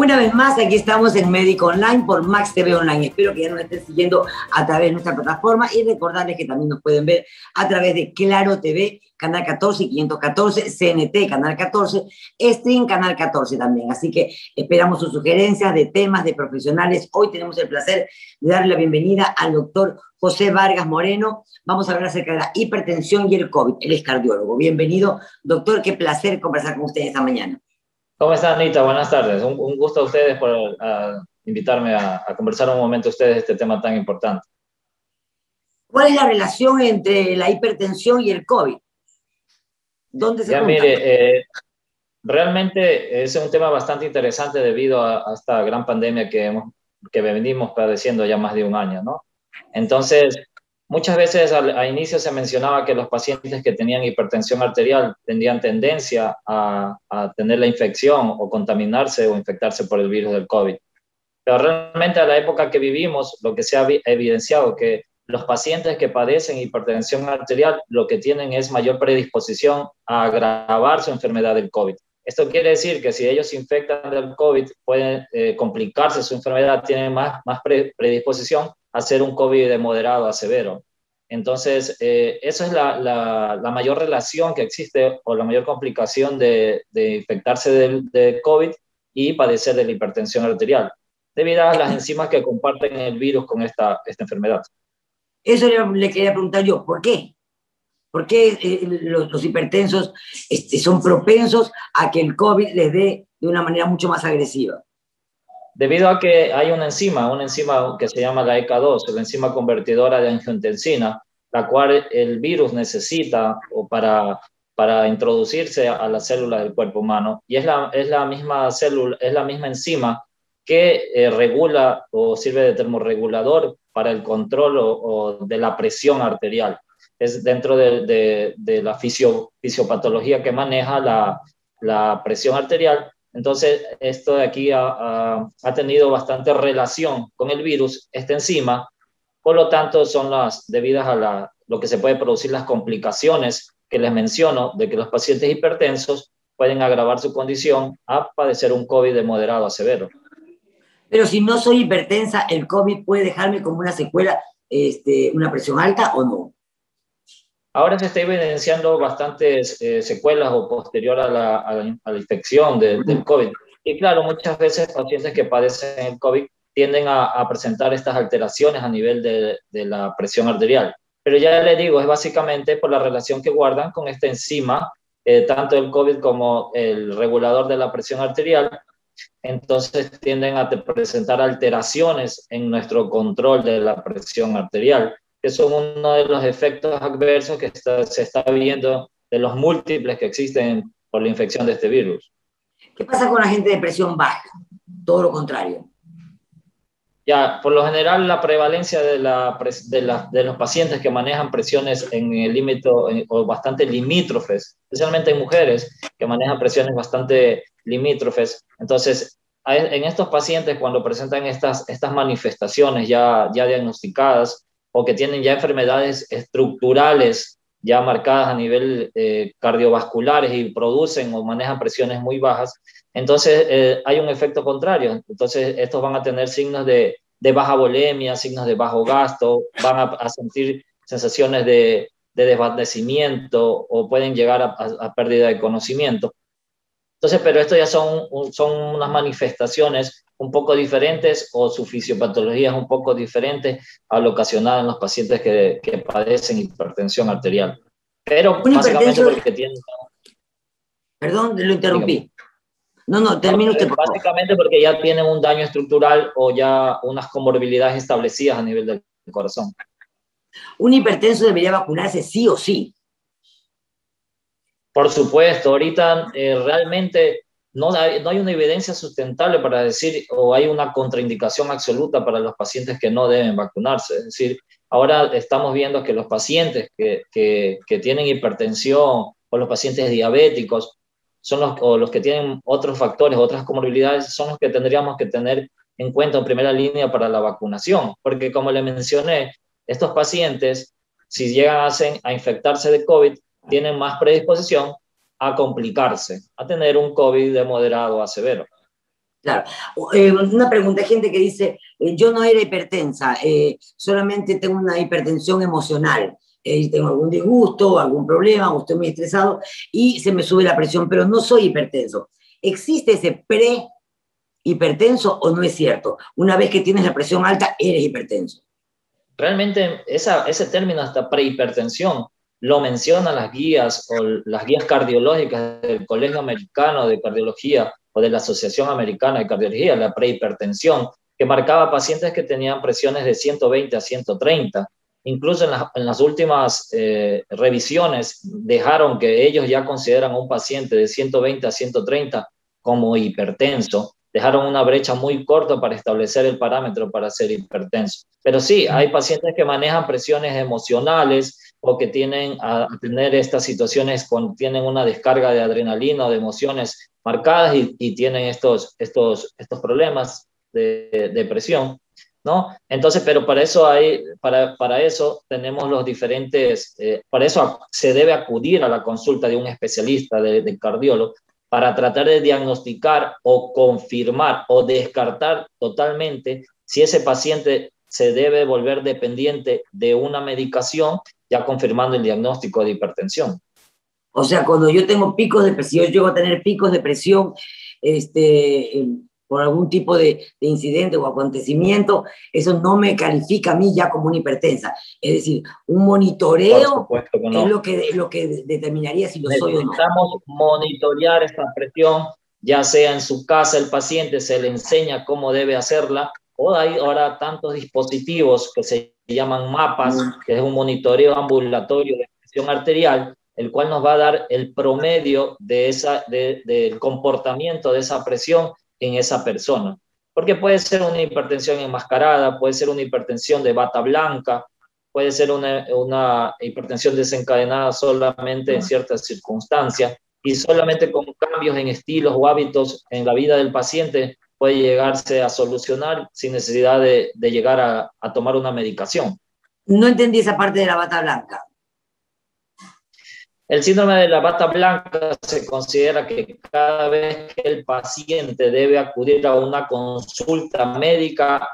Una vez más, aquí estamos en Médico Online por Max TV Online. Espero que ya nos estén siguiendo a través de nuestra plataforma y recordarles que también nos pueden ver a través de Claro TV, Canal 14 y 514, CNT, Canal 14, Stream, Canal 14 también. Así que esperamos sus sugerencias de temas, de profesionales. Hoy tenemos el placer de darle la bienvenida al doctor José Vargas Moreno. Vamos a hablar acerca de la hipertensión y el COVID. Él es cardiólogo. Bienvenido, doctor. Qué placer conversar con ustedes esta mañana. ¿Cómo está, Anita? Buenas tardes. Un gusto a ustedes por invitarme a conversar un momento ustedes de este tema tan importante. ¿Cuál es la relación entre la hipertensión y el COVID? ¿Dónde se juntan? Mire, realmente es un tema bastante interesante debido a esta gran pandemia que venimos padeciendo ya más de un año, ¿no? Entonces, muchas veces al inicio se mencionaba que los pacientes que tenían hipertensión arterial tenían tendencia a tener la infección o contaminarse o infectarse por el virus del COVID. Pero realmente a la época que vivimos, lo que se ha evidenciado que los pacientes que padecen hipertensión arterial lo que tienen es mayor predisposición a agravar su enfermedad del COVID. Esto quiere decir que si ellos se infectan del COVID, pueden complicarse su enfermedad, tienen más predisposición a ser un COVID de moderado a severo. Entonces, esa es la mayor relación que existe o la mayor complicación de infectarse de COVID y padecer de la hipertensión arterial, debido a las enzimas que comparten el virus con esta enfermedad. Eso le quería preguntar yo, ¿por qué? ¿Por qué los hipertensos son propensos a que el COVID les dé de una manera mucho más agresiva? Debido a que hay una enzima que se llama la ECA2, la enzima convertidora de angiotensina, la cual el virus necesita para introducirse a las células del cuerpo humano. Y es la misma célula, es la misma enzima que regula o sirve de termorregulador para el control o de la presión arterial. Es dentro de la fisiopatología que maneja la presión arterial. Entonces, esto de aquí ha tenido bastante relación con el virus, esta enzima, por lo tanto, son las debidas a lo que se puede producir las complicaciones que les menciono, de que los pacientes hipertensos pueden agravar su condición a padecer un COVID de moderado a severo. Pero si no soy hipertensa, ¿el COVID puede dejarme como una secuela, una presión alta o no? Ahora se está evidenciando bastantes secuelas o posterior a la infección del COVID. Y claro, muchas veces pacientes que padecen el COVID tienden a presentar estas alteraciones a nivel de la presión arterial. Pero ya le digo, es básicamente por la relación que guardan con esta enzima, tanto el COVID como el regulador de la presión arterial. Entonces tienden a presentar alteraciones en nuestro control de la presión arterial, que son uno de los efectos adversos que se está viendo de los múltiples que existen por la infección de este virus. ¿Qué pasa con la gente de presión baja? Todo lo contrario. Ya, por lo general, la prevalencia de los pacientes que manejan presiones en el límite o bastante limítrofes, especialmente en mujeres que manejan presiones bastante limítrofes. Entonces, en estos pacientes, cuando presentan estas manifestaciones ya diagnosticadas o que tienen ya enfermedades estructurales ya marcadas a nivel cardiovasculares y producen o manejan presiones muy bajas, entonces hay un efecto contrario. Entonces estos van a tener signos de baja volemia, signos de bajo gasto, van a sentir sensaciones de desvanecimiento o pueden llegar a pérdida de conocimiento. Entonces, pero esto ya son unas manifestaciones un poco diferentes o su fisiopatología es un poco diferente a lo ocasionado en los pacientes que padecen hipertensión arterial. Pero básicamente porque tienen... Perdón, lo interrumpí. Dígame. No, termine usted, por favor. Básicamente porque ya tienen un daño estructural o ya unas comorbilidades establecidas a nivel del corazón. ¿Un hipertenso debería vacunarse sí o sí? Por supuesto, ahorita realmente no hay una evidencia sustentable para decir o hay una contraindicación absoluta para los pacientes que no deben vacunarse. Es decir, ahora estamos viendo que los pacientes que tienen hipertensión o los pacientes diabéticos son los que tienen otros factores, otras comorbilidades, son los que tendríamos que tener en cuenta en primera línea para la vacunación. Porque como le mencioné, estos pacientes, si llegan a infectarse de COVID, tienen más predisposición a complicarse, a tener un COVID de moderado a severo. Claro. Una pregunta, hay gente que dice, yo no era hipertensa, solamente tengo una hipertensión emocional, tengo algún disgusto, algún problema, o estoy muy estresado y se me sube la presión, pero no soy hipertenso. ¿Existe ese pre-hipertenso o no es cierto? Una vez que tienes la presión alta, eres hipertenso. Realmente ese término hasta prehipertensión lo mencionan las guías o las guías cardiológicas del Colegio Americano de Cardiología o de la Asociación Americana de Cardiología, la prehipertensión, que marcaba pacientes que tenían presiones de 120 a 130. Incluso en las últimas revisiones dejaron que ellos ya consideran a un paciente de 120 a 130 como hipertenso. Dejaron una brecha muy corta para establecer el parámetro para ser hipertenso. Pero sí, hay pacientes que manejan presiones emocionales o que tienen a tener estas situaciones cuando tienen una descarga de adrenalina o de emociones marcadas y tienen estos problemas de presión, ¿no? Entonces, pero para eso tenemos los diferentes, para eso se debe acudir a la consulta de un especialista, de cardiólogo, para tratar de diagnosticar o confirmar o descartar totalmente si ese paciente se debe volver dependiente de una medicación, ya confirmando el diagnóstico de hipertensión. O sea, cuando yo tengo picos de presión, yo llego a tener picos de presión por algún tipo de incidente o acontecimiento, eso no me califica a mí ya como una hipertensa. Es decir, un monitoreo no. es lo que determinaría si lo soy o no. Necesitamos monitorear esta presión, ya sea en su casa el paciente se le enseña cómo debe hacerla, o hay ahora tantos dispositivos que se llaman mapas, que es un monitoreo ambulatorio de presión arterial, el cual nos va a dar el promedio del comportamiento de esa presión en esa persona. Porque puede ser una hipertensión enmascarada, puede ser una hipertensión de bata blanca, puede ser una hipertensión desencadenada solamente en ciertas circunstancias, y solamente con cambios en estilos o hábitos en la vida del paciente puede llegarse a solucionar sin necesidad de llegar a tomar una medicación. No entendí esa parte de la bata blanca. El síndrome de la bata blanca se considera que cada vez que el paciente debe acudir a una consulta médica,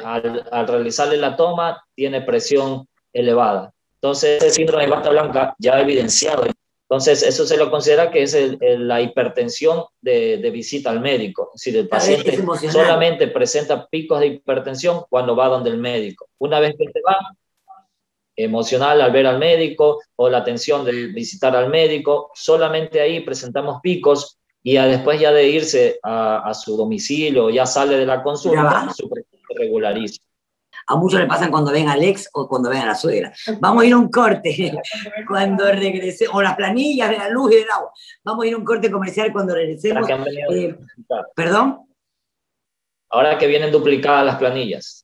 al realizarle la toma, tiene presión elevada. Entonces, el síndrome de bata blanca ya evidenciado. Entonces, eso se lo considera que es la hipertensión de visita al médico. Es decir, el paciente solamente presenta picos de hipertensión cuando va donde el médico. Una vez que se va, emocional al ver al médico o la tensión de visitar al médico, solamente ahí presentamos picos y después ya de irse a su domicilio, ya sale de la consulta, su presión se regulariza. A muchos le pasan cuando ven al ex o cuando ven a la suegra. Vamos a ir a un corte cuando regrese, o las planillas de la luz y del agua. Vamos a ir a un corte comercial cuando regresemos. ¿Perdón? Ahora que vienen duplicadas las planillas.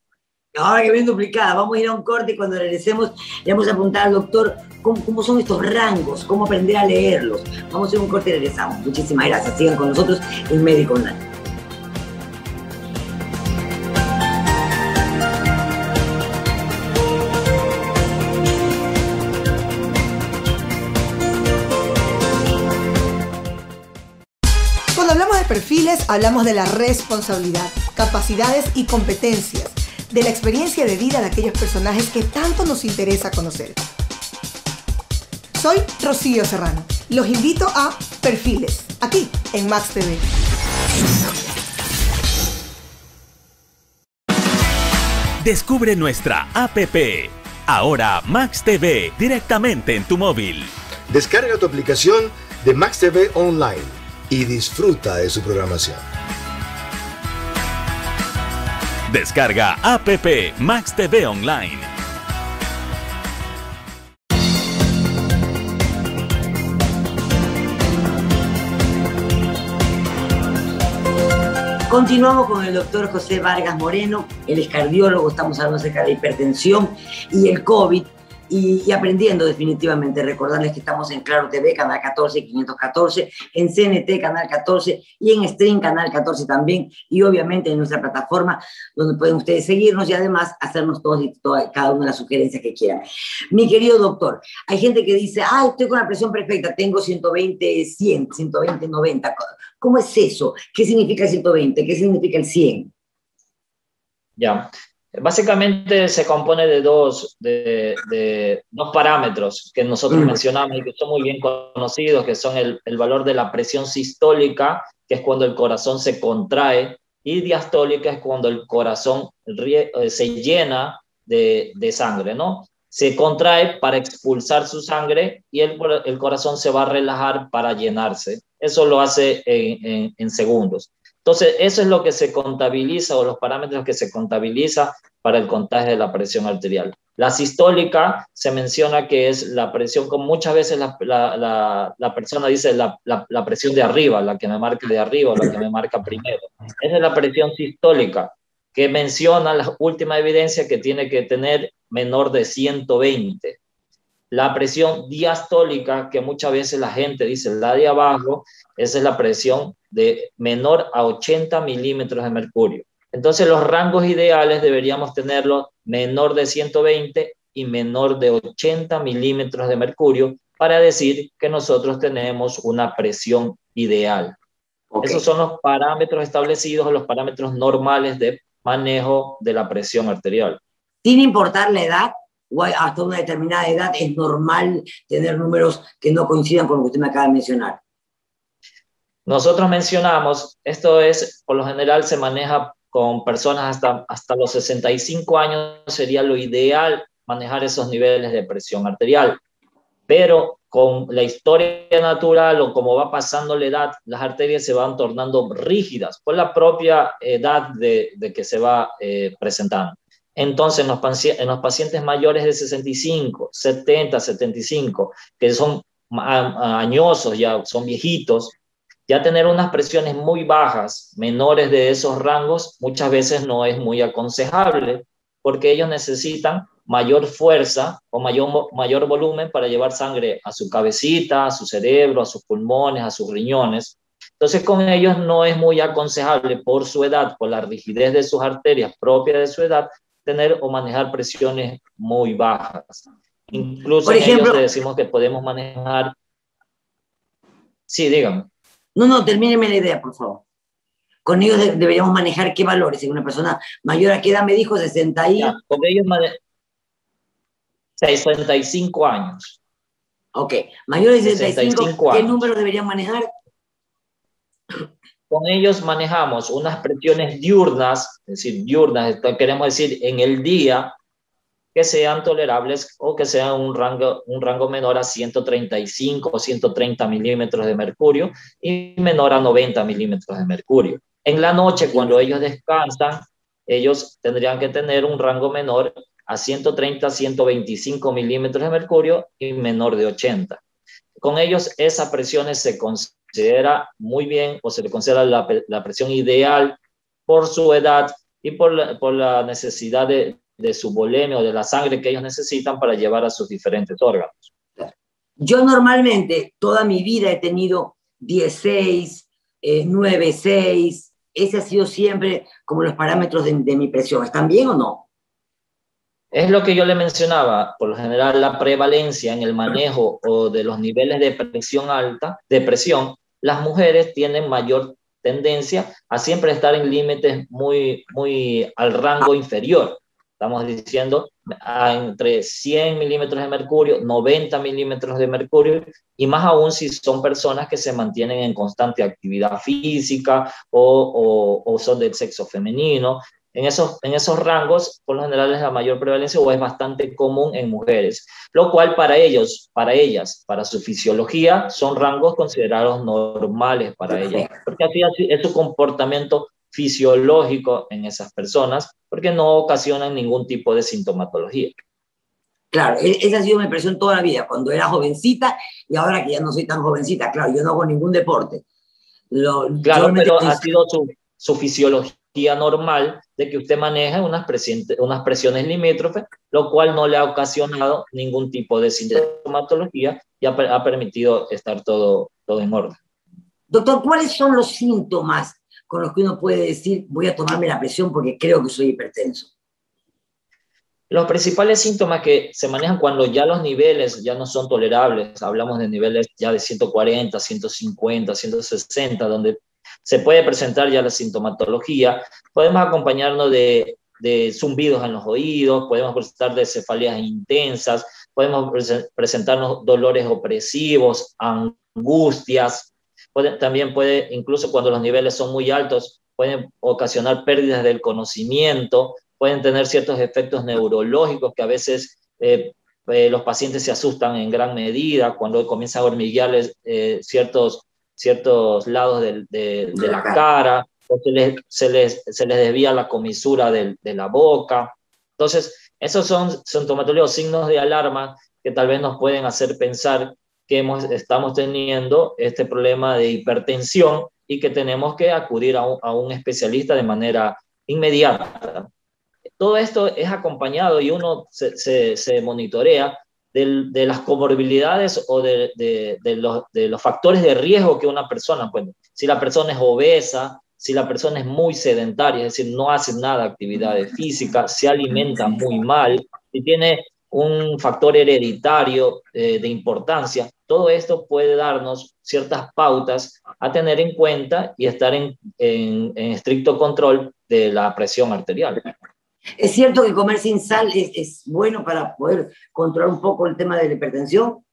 Ahora que vienen duplicadas, vamos a ir a un corte y cuando regresemos le vamos a preguntar al doctor cómo son estos rangos, cómo aprender a leerlos. Vamos a hacer un corte y regresamos. Muchísimas gracias. Sigan con nosotros en Médico Online. Cuando hablamos de perfiles, hablamos de la responsabilidad, capacidades y competencias, de la experiencia de vida de aquellos personajes que tanto nos interesa conocer. Soy Rocío Serrano. Los invito a Perfiles, aquí en Max TV. Descubre nuestra app. Ahora Max TV directamente en tu móvil. Descarga tu aplicación de Max TV Online y disfruta de su programación. Descarga app Max TV Online. Continuamos con el doctor José Vargas Moreno, él es cardiólogo, estamos hablando acerca de la hipertensión y el COVID. y aprendiendo definitivamente. Recordarles que estamos en Claro TV, canal 14, 514, en CNT, canal 14, y en Stream, canal 14 también, y obviamente en nuestra plataforma, donde pueden ustedes seguirnos y además hacernos cada una de las sugerencias que quieran. Mi querido doctor, hay gente que dice, estoy con la presión perfecta, tengo 120-100, 120-90. ¿Cómo es eso? ¿Qué significa el 120? ¿Qué significa el 100? Ya. Básicamente se compone de dos parámetros que nosotros mencionamos y que son muy bien conocidos, que son el valor de la presión sistólica, que es cuando el corazón se contrae, y diastólica es cuando el corazón se llena de sangre, ¿no? Se contrae para expulsar su sangre y el corazón se va a relajar para llenarse. Eso lo hace en segundos. Entonces, eso es lo que se contabiliza, o los parámetros que se contabiliza para el contagio de la presión arterial. La sistólica se menciona que es la presión, como muchas veces la persona dice la presión de arriba, la que me marca de arriba, o la que me marca primero. Esa es la presión sistólica, que menciona la última evidencia que tiene que tener menor de 120. La presión diastólica, que muchas veces la gente dice la de abajo, esa es la presión de menor a 80 milímetros de mercurio. Entonces los rangos ideales deberíamos tenerlos menor de 120 y menor de 80 milímetros de mercurio para decir que nosotros tenemos una presión ideal. Okay. Esos son los parámetros establecidos, los parámetros normales de manejo de la presión arterial. Sin importar la edad, o hasta una determinada edad es normal tener números que no coincidan con lo que usted me acaba de mencionar. Nosotros mencionamos, esto es, por lo general se maneja con personas hasta los 65 años, sería lo ideal manejar esos niveles de presión arterial. Pero con la historia natural o como va pasando la edad, las arterias se van tornando rígidas por la propia edad de que se va presentando. Entonces, en los pacientes mayores de 65, 70, 75, que son añosos, ya son viejitos, ya tener unas presiones muy bajas, menores de esos rangos, muchas veces no es muy aconsejable, porque ellos necesitan mayor fuerza o mayor volumen para llevar sangre a su cabecita, a su cerebro, a sus pulmones, a sus riñones. Entonces, con ellos no es muy aconsejable por su edad, por la rigidez de sus arterias propia de su edad, tener o manejar presiones muy bajas. Incluso por ejemplo, en ellos le decimos que podemos manejar... Sí, dígame. No, termíneme la idea, por favor. Con ellos deberíamos manejar qué valores. En una persona mayor, ¿a qué edad me dijo? 60 y... Ya, con ellos 65 años. Ok, mayor de 65 ¿qué número deberían manejar? Con ellos manejamos unas presiones diurnas, es decir, diurnas, queremos decir en el día, que sean tolerables o que sean un rango menor a 135 o 130 milímetros de mercurio y menor a 90 milímetros de mercurio. En la noche, cuando ellos descansan, ellos tendrían que tener un rango menor a 130 a 125 milímetros de mercurio y menor de 80. Con ellos esas presiones se considera muy bien, o se le considera la presión ideal por su edad y por la necesidad de su volemia o de la sangre que ellos necesitan para llevar a sus diferentes órganos. Yo normalmente toda mi vida he tenido 16, 9, 6. Ese ha sido siempre como los parámetros de mi presión. ¿Están bien o no? Es lo que yo le mencionaba. Por lo general, la prevalencia en el manejo o de los niveles de presión alta, las mujeres tienen mayor tendencia a siempre estar en límites muy al rango inferior. Estamos diciendo entre 100 milímetros de mercurio, 90 milímetros de mercurio, y más aún si son personas que se mantienen en constante actividad física o son del sexo femenino. En esos rangos, por lo general, es la mayor prevalencia o es bastante común en mujeres, lo cual para ellas, para su fisiología, son rangos considerados normales para ellas, porque así es su comportamiento fisiológico en esas personas, porque no ocasionan ningún tipo de sintomatología. Claro, esa ha sido mi presión toda la vida, cuando era jovencita y ahora que ya no soy tan jovencita. Claro, yo no hago ningún deporte. Claro, pero ha sido su fisiología normal de que usted maneja unas presiones limítrofes, lo cual no le ha ocasionado ningún tipo de sintomatología y ha permitido estar todo en orden. Doctor, ¿cuáles son los síntomas con los que uno puede decir voy a tomarme la presión porque creo que soy hipertenso? Los principales síntomas que se manejan cuando ya los niveles ya no son tolerables, hablamos de niveles ya de 140, 150, 160, donde se puede presentar ya la sintomatología, podemos acompañarnos de zumbidos en los oídos, podemos presentar de cefaleas intensas, podemos presentarnos dolores opresivos, angustias, también puede, incluso cuando los niveles son muy altos, pueden ocasionar pérdidas del conocimiento, pueden tener ciertos efectos neurológicos que a veces los pacientes se asustan en gran medida cuando comienzan a hormiguearles ciertos lados de la cara, o se les desvía la comisura de la boca. Entonces, esos son sintomatologías, signos de alarma que tal vez nos pueden hacer pensar que estamos teniendo este problema de hipertensión y que tenemos que acudir a un especialista de manera inmediata. Todo esto es acompañado y uno se monitorea de las comorbilidades o de los factores de riesgo que una persona puede. Si la persona es obesa, si la persona es muy sedentaria, es decir, no hace nada de actividades físicas, se alimenta muy mal, si tiene un factor hereditario de importancia, todo esto puede darnos ciertas pautas a tener en cuenta y estar en estricto control de la presión arterial. ¿Es cierto que comer sin sal es bueno para poder controlar un poco el tema de la hipertensión?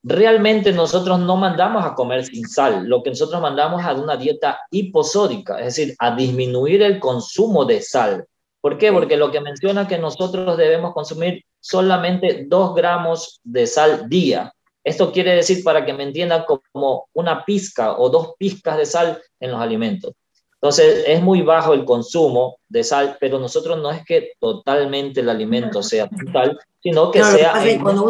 Realmente nosotros no mandamos a comer sin sal, lo que nosotros mandamos es a una dieta hiposódica, es decir, a disminuir el consumo de sal. ¿Por qué? Porque lo que menciona que nosotros debemos consumir solamente 2 gramos de sal día. Esto quiere decir, para que me entiendan, como una pizca o 2 pizcas de sal en los alimentos. Entonces, es muy bajo el consumo de sal, pero nosotros no es que totalmente el alimento sea total, sino que sea... Cuando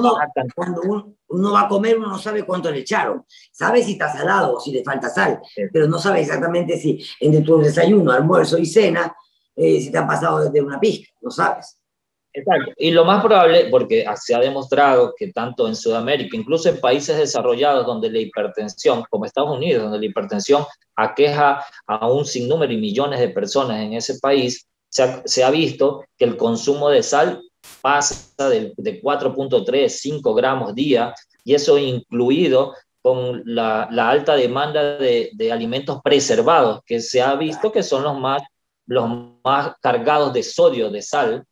uno va a comer, uno no sabe cuánto le echaron. Sabe si está salado o si le falta sal, pero no sabe exactamente si entre tu desayuno, almuerzo y cena, si te han pasado de una pizca, no sabes. Exacto. Y lo más probable, porque se ha demostrado que tanto en Sudamérica, incluso en países desarrollados donde la hipertensión, como Estados Unidos, donde la hipertensión aqueja a un sinnúmero y millones de personas en ese país, se ha visto que el consumo de sal pasa de 4.3, 5 gramos día, y eso incluido con la alta demanda de alimentos preservados, que se ha visto que son los más cargados de sodio, de sal,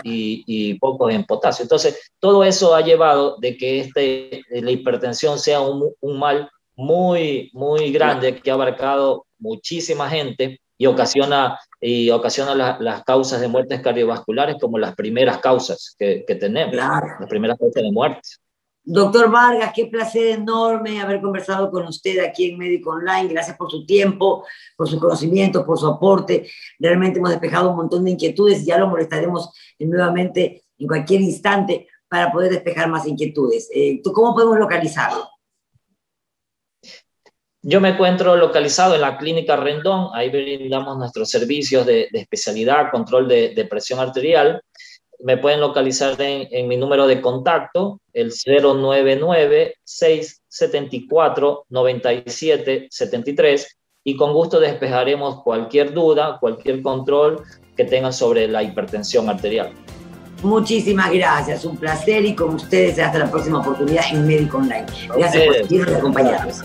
y pocos en potasio. Entonces, todo eso ha llevado de que la hipertensión sea un mal muy, muy grande que ha abarcado muchísima gente y ocasiona las causas de muertes cardiovasculares como las primeras causas que tenemos, las primeras causas de muerte. Doctor Vargas, qué placer enorme haber conversado con usted aquí en Médico Online. Gracias por su tiempo, por sus conocimientos, por su aporte. Realmente hemos despejado un montón de inquietudes y ya lo molestaremos nuevamente en cualquier instante para poder despejar más inquietudes. ¿Cómo podemos localizarlo? Yo me encuentro localizado en la Clínica Rendón. Ahí brindamos nuestros servicios de especialidad, control de presión arterial. Me pueden localizar en mi número de contacto, el 099-674-9773, y con gusto despejaremos cualquier duda, cualquier control que tengan sobre la hipertensión arterial. Muchísimas gracias, un placer, y con ustedes hasta la próxima oportunidad en Médico Online. Gracias por acompañarnos.